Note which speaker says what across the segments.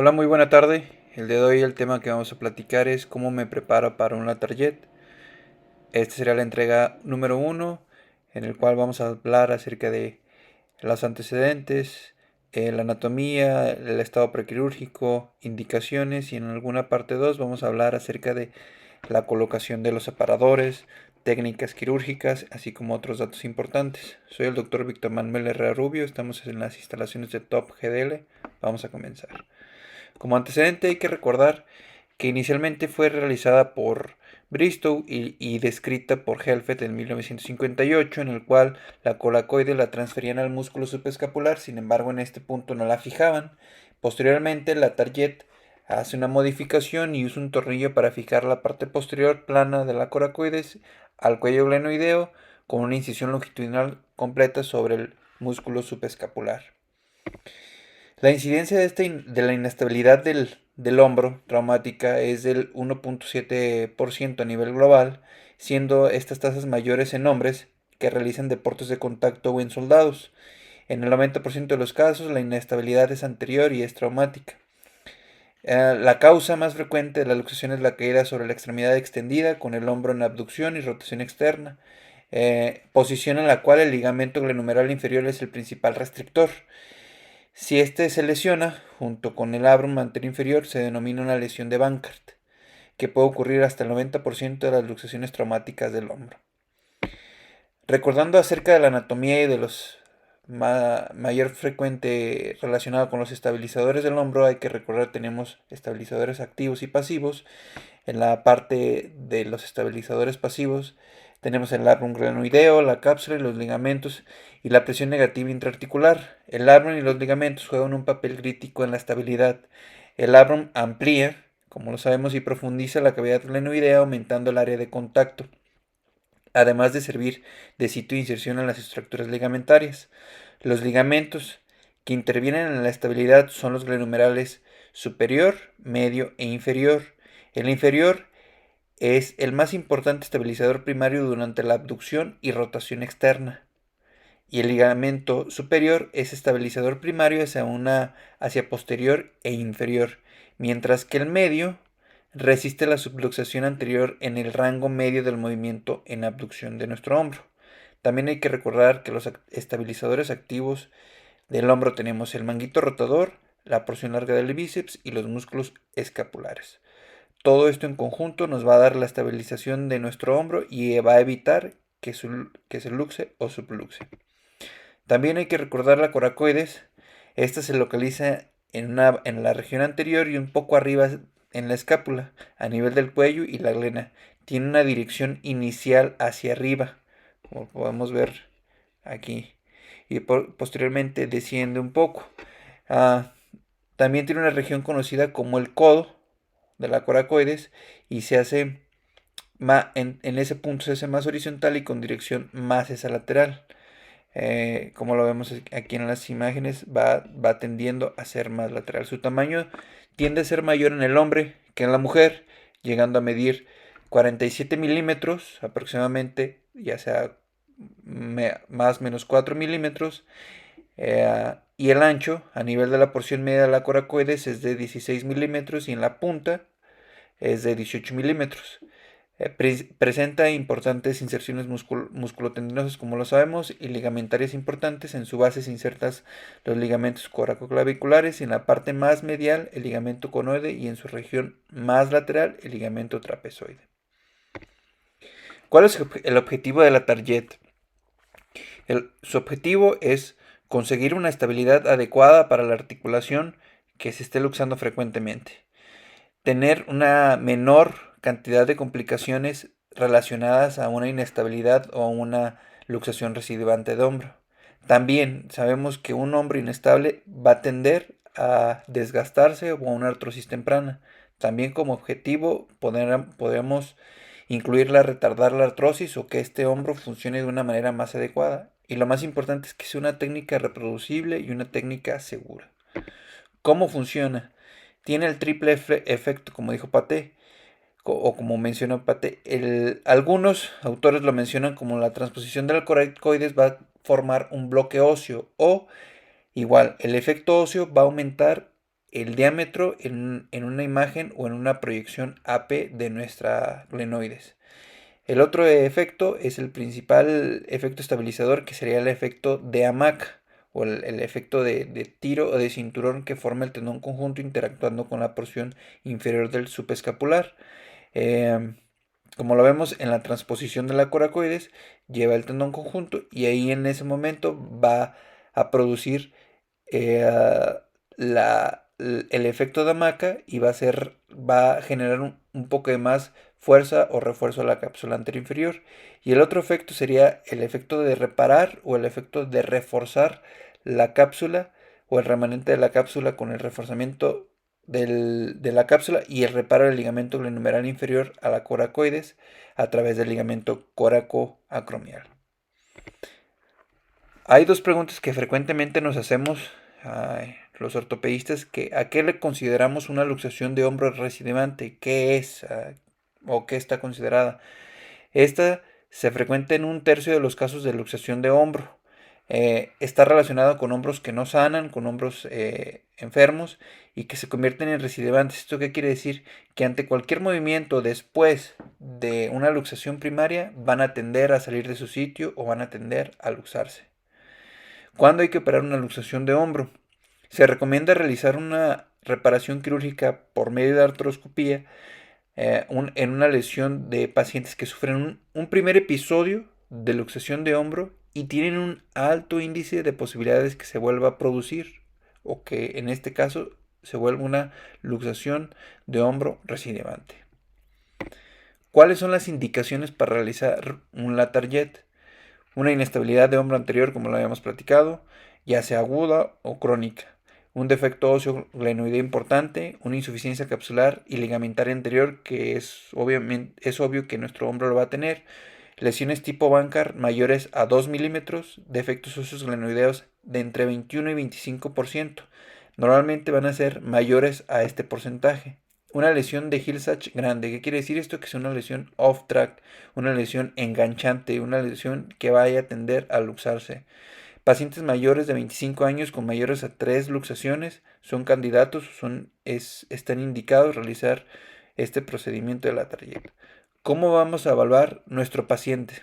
Speaker 1: Hola, muy buena tarde. El día de hoy el tema que vamos a platicar es cómo me preparo para un Latarjet. Esta será la entrega número uno, en el cual vamos a hablar acerca de los antecedentes, la anatomía, el estado prequirúrgico, indicaciones, y en alguna parte 2 vamos a hablar acerca de la colocación de los aparadores, técnicas quirúrgicas, así como otros datos importantes. Soy el doctor Víctor Manuel Herrera Rubio, estamos en las instalaciones de Top GDL. Vamos a comenzar. Como antecedente hay que recordar que inicialmente fue realizada por Bristow y descrita por Helfet en 1958, en el cual la colacoide la transferían al músculo subescapular, sin embargo en este punto no la fijaban. Posteriormente la Target hace una modificación y usa un tornillo para fijar la parte posterior plana de la coracoides al cuello glenoideo con una incisión longitudinal completa sobre el músculo subescapular. La incidencia de la inestabilidad del hombro traumática es del 1.7% a nivel global, siendo estas tasas mayores en hombres que realizan deportes de contacto o en soldados. En el 90% de los casos, la inestabilidad es anterior y es traumática. La causa más frecuente de la luxación es la caída sobre la extremidad extendida, con el hombro en abducción y rotación externa, posición en la cual el ligamento glenohumeral inferior es el principal restrictor. Si este se lesiona, junto con el labrum anterior inferior, se denomina una lesión de Bankart, que puede ocurrir hasta el 90% de las luxaciones traumáticas del hombro. Recordando acerca de la anatomía y de los mayor frecuente relacionado con los estabilizadores del hombro, hay que recordar que tenemos estabilizadores activos y pasivos. En la parte de los estabilizadores pasivos tenemos el labrum glenoideo, la cápsula y los ligamentos y la presión negativa intraarticular. El labrum y los ligamentos juegan un papel crítico en la estabilidad. El labrum amplía, como lo sabemos, y profundiza la cavidad glenoidea aumentando el área de contacto, además de servir de sitio de inserción en las estructuras ligamentarias. Los ligamentos que intervienen en la estabilidad son los glenohumerales superior, medio e inferior. El inferior es el más importante estabilizador primario durante la abducción y rotación externa. Y el ligamento superior es estabilizador primario hacia posterior e inferior, mientras que el medio resiste la subluxación anterior en el rango medio del movimiento en abducción de nuestro hombro. También hay que recordar que los estabilizadores activos del hombro tenemos el manguito rotador, la porción larga del bíceps y los músculos escapulares. Todo esto en conjunto nos va a dar la estabilización de nuestro hombro y va a evitar que se luxe o subluxe. También hay que recordar la coracoides. Esta se localiza en la región anterior y un poco arriba en la escápula, a nivel del cuello y la glena. Tiene una dirección inicial hacia arriba, como podemos ver aquí, y posteriormente desciende un poco. Ah, También tiene una región conocida como el codo de la coracoides y en ese punto se hace más horizontal y con dirección más hacia lateral. Como lo vemos aquí en las imágenes, va tendiendo a ser más lateral. Su tamaño tiende a ser mayor en el hombre que en la mujer, llegando a medir 47 milímetros aproximadamente, ya sea más o menos 4 milímetros. Y el ancho a nivel de la porción media de la coracoides es de 16 milímetros y en la punta es de 18 milímetros. Presenta importantes inserciones musculotendinosas, como lo sabemos, y ligamentarias importantes. En su base se insertan los ligamentos coracoclaviculares y en la parte más medial el ligamento conoide y en su región más lateral el ligamento trapezoide. ¿Cuál es el objetivo de la Target? Su objetivo es conseguir una estabilidad adecuada para la articulación que se esté luxando frecuentemente, tener una menor cantidad de complicaciones relacionadas a una inestabilidad o a una luxación recidivante de hombro. También sabemos que un hombro inestable va a tender a desgastarse o a una artrosis temprana. También como objetivo podemos incluirla retardar la artrosis o que este hombro funcione de una manera más adecuada. Y lo más importante es que sea una técnica reproducible y una técnica segura. ¿Cómo funciona? Tiene el triple efecto, como dijo Paté, o como mencionó Paté. Algunos autores lo mencionan como la transposición del coracoides va a formar un bloque óseo, o igual, el efecto óseo va a aumentar el diámetro en una imagen o en una proyección AP de nuestra glenoides. El otro efecto es el principal efecto estabilizador, que sería el efecto de hamaca o el efecto de tiro o de cinturón que forma el tendón conjunto interactuando con la porción inferior del subescapular. Como lo vemos en la transposición de la coracoides, lleva el tendón conjunto y ahí en ese momento va a producir el efecto de hamaca y va a generar un poco de más fuerza o refuerzo a la cápsula anterior inferior. Y el otro efecto sería el efecto de reparar o el efecto de reforzar la cápsula o el remanente de la cápsula con el reforzamiento de la cápsula y el reparo del ligamento glenohumeral inferior a la coracoides a través del ligamento coracoacromial. Hay dos preguntas que frecuentemente nos hacemos los ortopedistas, que ¿a qué le consideramos una luxación de hombro recidivante? ¿Qué es o qué está considerada? Esta se frecuenta en 1/3 de los casos de luxación de hombro. Está relacionado con hombros que no sanan, con hombros enfermos y que se convierten en recidivantes. ¿Esto qué quiere decir? Que ante cualquier movimiento después de una luxación primaria van a tender a salir de su sitio o van a tender a luxarse. ¿Cuándo hay que operar una luxación de hombro? Se recomienda realizar una reparación quirúrgica por medio de artroscopía en una lesión de pacientes que sufren un primer episodio de luxación de hombro y tienen un alto índice de posibilidades que se vuelva a producir o que en este caso se vuelva una luxación de hombro recidivante. ¿Cuáles son las indicaciones para realizar un latar jet? Una inestabilidad de hombro anterior, como lo habíamos platicado, ya sea aguda o crónica. Un defecto óseo glenoideo importante, una insuficiencia capsular y ligamentaria anterior, que es obvio que nuestro hombro lo va a tener. Lesiones tipo Bankart mayores a 2 milímetros, defectos óseos glenoideos de entre 21 y 25%. Normalmente van a ser mayores a este porcentaje. Una lesión de Hill-Sachs grande. ¿Qué quiere decir esto? Que es una lesión off-track, una lesión enganchante, una lesión que vaya a tender a luxarse. Pacientes mayores de 25 años con mayores a 3 luxaciones son candidatos, están indicados a realizar este procedimiento de la tarjeta. ¿Cómo vamos a evaluar nuestro paciente?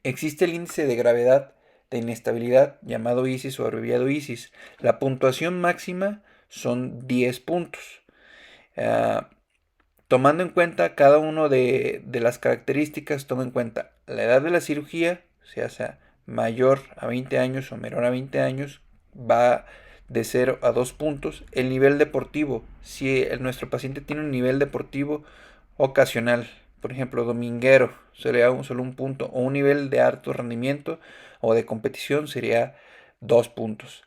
Speaker 1: Existe el índice de gravedad de inestabilidad llamado ISIS o abreviado ISIS. La puntuación máxima son 10 puntos. Tomando en cuenta cada una de las características, toma en cuenta la edad de la cirugía, sea mayor a 20 años o menor a 20 años, va de 0 a 2 puntos. El nivel deportivo, si nuestro paciente tiene un nivel deportivo ocasional, por ejemplo, dominguero, sería solo un punto, o un nivel de alto rendimiento o de competición sería 2 puntos.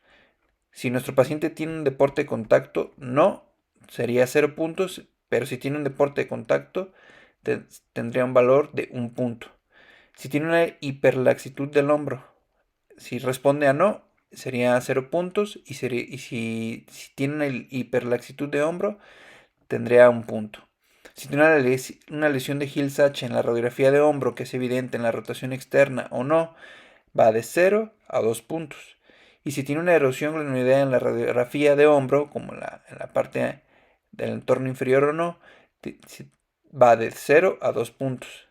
Speaker 1: Si nuestro paciente tiene un deporte de contacto, no, sería 0 puntos, pero si tiene un deporte de contacto, tendría un valor de 1 punto. Si tiene una hiperlaxitud del hombro, si responde a no, sería 0 puntos, y si tiene una hiperlaxitud de hombro, tendría 1 punto. Si tiene una lesión de Hill-Sachs en la radiografía de hombro, que es evidente en la rotación externa o no, va de 0 a 2 puntos. Y si tiene una erosión glenoidea en la radiografía de hombro, como en la parte del entorno inferior o no, va de 0 a 2 puntos.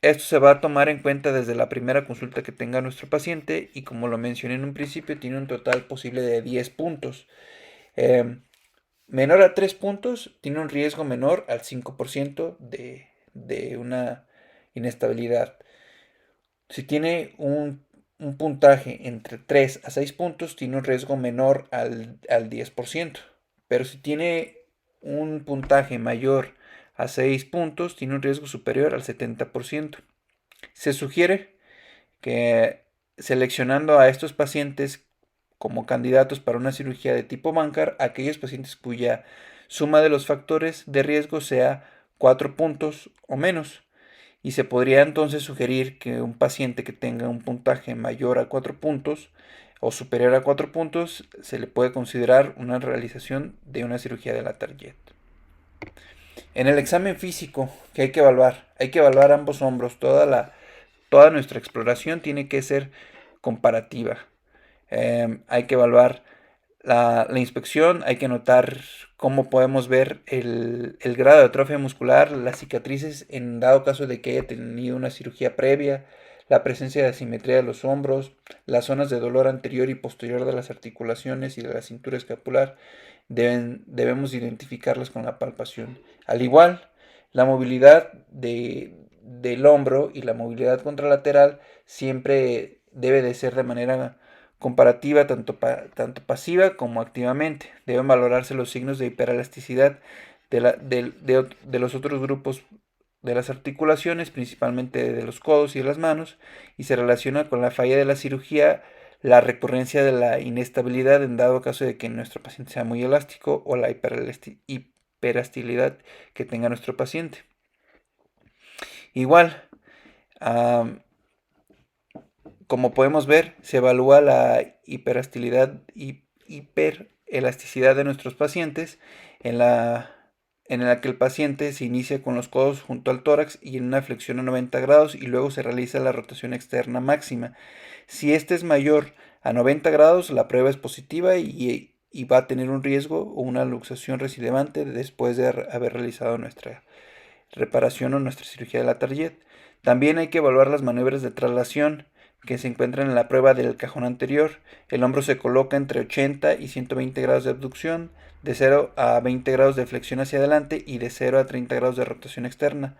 Speaker 1: Esto se va a tomar en cuenta desde la primera consulta que tenga nuestro paciente y, como lo mencioné en un principio, tiene un total posible de 10 puntos. Menor a 3 puntos tiene un riesgo menor al 5% de una inestabilidad. Si tiene un puntaje entre 3 a 6 puntos, tiene un riesgo menor al 10%. Pero si tiene un puntaje mayor a 6 puntos, tiene un riesgo superior al 70%. Se sugiere que, seleccionando a estos pacientes como candidatos para una cirugía de tipo Bankart, aquellos pacientes cuya suma de los factores de riesgo sea 4 puntos o menos. Y se podría entonces sugerir que un paciente que tenga un puntaje mayor a 4 puntos o superior a 4 puntos se le puede considerar una realización de una cirugía de latar jet. En el examen físico que hay que evaluar ambos hombros. Toda nuestra exploración tiene que ser comparativa. Hay que evaluar la inspección hay que notar cómo podemos ver el grado de atrofia muscular, las cicatrices en dado caso de que haya tenido una cirugía previa, la presencia de asimetría de los hombros, las zonas de dolor anterior y posterior de las articulaciones y de la cintura escapular. Debemos identificarlas con la palpación. Al igual, la movilidad del hombro y la movilidad contralateral siempre debe de ser de manera comparativa tanto pasiva como activamente. Deben valorarse los signos de hiperelasticidad de los otros grupos de las articulaciones, principalmente de los codos y de las manos, y se relaciona con la falla de la cirugía, la recurrencia de la inestabilidad en dado caso de que nuestro paciente sea muy elástico o la hiperastilidad que tenga nuestro paciente. Igual, um, como podemos ver, se evalúa la hiperelasticidad de nuestros pacientes en la que el paciente se inicia con los codos junto al tórax y en una flexión a 90 grados y luego se realiza la rotación externa máxima. Si este es mayor a 90 grados, la prueba es positiva y va a tener un riesgo o una luxación recidivante después de haber realizado nuestra reparación o nuestra cirugía de la target. También hay que evaluar las maniobras de traslación que se encuentran en la prueba del cajón anterior. El hombro se coloca entre 80 y 120 grados de abducción, de 0 a 20 grados de flexión hacia adelante y de 0 a 30 grados de rotación externa.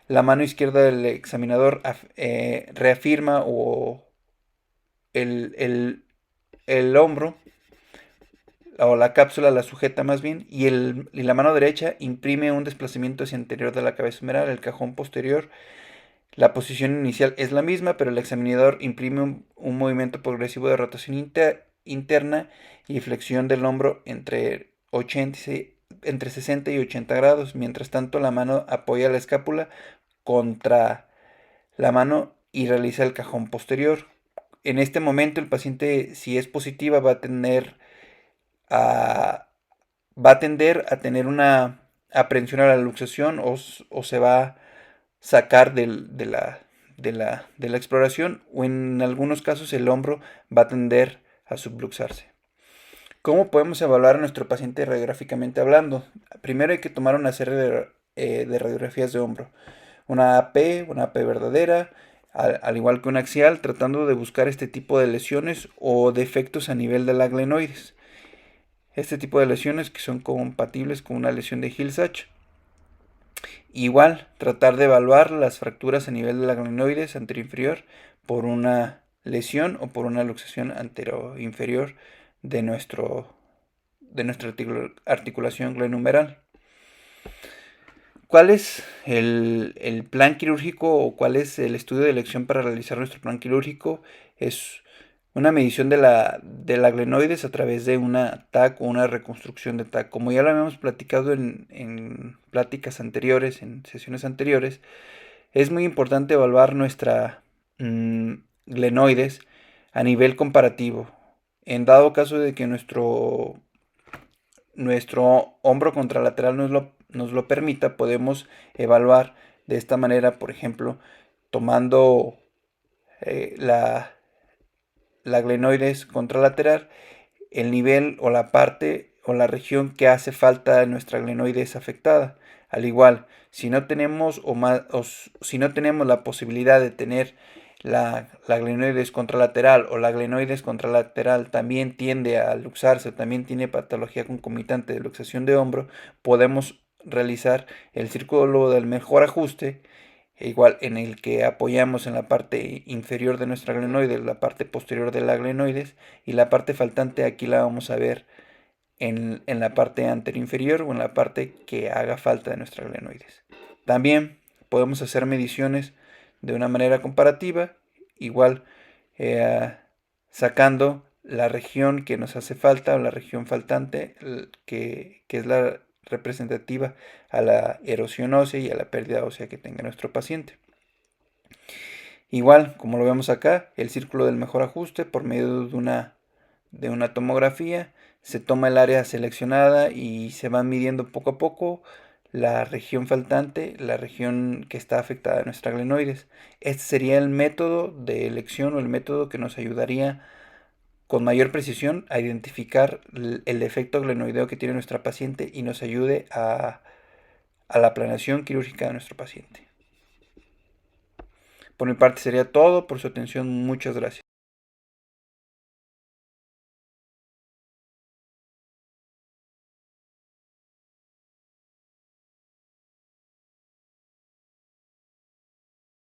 Speaker 1: La mano izquierda del examinador reafirma el, el, el hombro o la cápsula la sujeta más bien, y la mano derecha imprime un desplazamiento hacia interior de la cabeza humeral, el cajón posterior. La posición inicial es la misma, pero el examinador imprime un movimiento progresivo de rotación interna y flexión del hombro entre 60 y 80 grados. Mientras tanto, la mano apoya la escápula contra la mano y realiza el cajón posterior. En este momento, el paciente, si es positiva, a, va a tender a tener una aprensión a la luxación o se va a sacar de la exploración, o en algunos casos el hombro va a tender a subluxarse. ¿Cómo podemos evaluar a nuestro paciente radiográficamente hablando? Primero hay que tomar una serie de radiografías de hombro. Una AP verdadera, al igual que una axial, tratando de buscar este tipo de lesiones o defectos a nivel de la glenoides. Este tipo de lesiones que son compatibles con una lesión de Hill-Sachs. Igual, tratar de evaluar las fracturas a nivel de la glenoides anterior-inferior por una lesión o por una luxación anteroinferior de, de nuestra articulación glenohumeral. ¿Cuál es el plan quirúrgico o cuál es el estudio de elección para realizar nuestro plan quirúrgico? Es una medición de la glenoides a través de una TAC o una reconstrucción de TAC. Como ya lo habíamos platicado en pláticas anteriores, en sesiones anteriores, es muy importante evaluar nuestra glenoides a nivel comparativo. En dado caso de que nuestro hombro contralateral nos lo permita, podemos evaluar de esta manera, por ejemplo, tomando la glenoides contralateral, el nivel o la parte o la región que hace falta en nuestra glenoides afectada. Al igual, si no tenemos si no tenemos la posibilidad de tener la glenoides contralateral o la glenoides contralateral también tiende a luxarse, también tiene patología concomitante de luxación de hombro, podemos realizar el círculo del mejor ajuste, igual en el que apoyamos en la parte inferior de nuestra glenoides, la parte posterior de la glenoides, y la parte faltante aquí la vamos a ver en la parte anterior o en la parte que haga falta de nuestra glenoides. También podemos hacer mediciones de una manera comparativa, igual eh, sacando la región que nos hace falta o la región faltante, que es la representativa a la erosión ósea y a la pérdida ósea que tenga nuestro paciente. Igual, como lo vemos acá, el círculo del mejor ajuste por medio de una tomografía, se toma el área seleccionada y se van midiendo poco a poco la región faltante, la región que está afectada de nuestra glenoides. Este sería el método de elección o el método que nos ayudaría con mayor precisión a identificar el efecto glenoideo que tiene nuestra paciente y nos ayude a la planeación quirúrgica de nuestro paciente. Por mi parte sería todo. Por su atención, muchas gracias.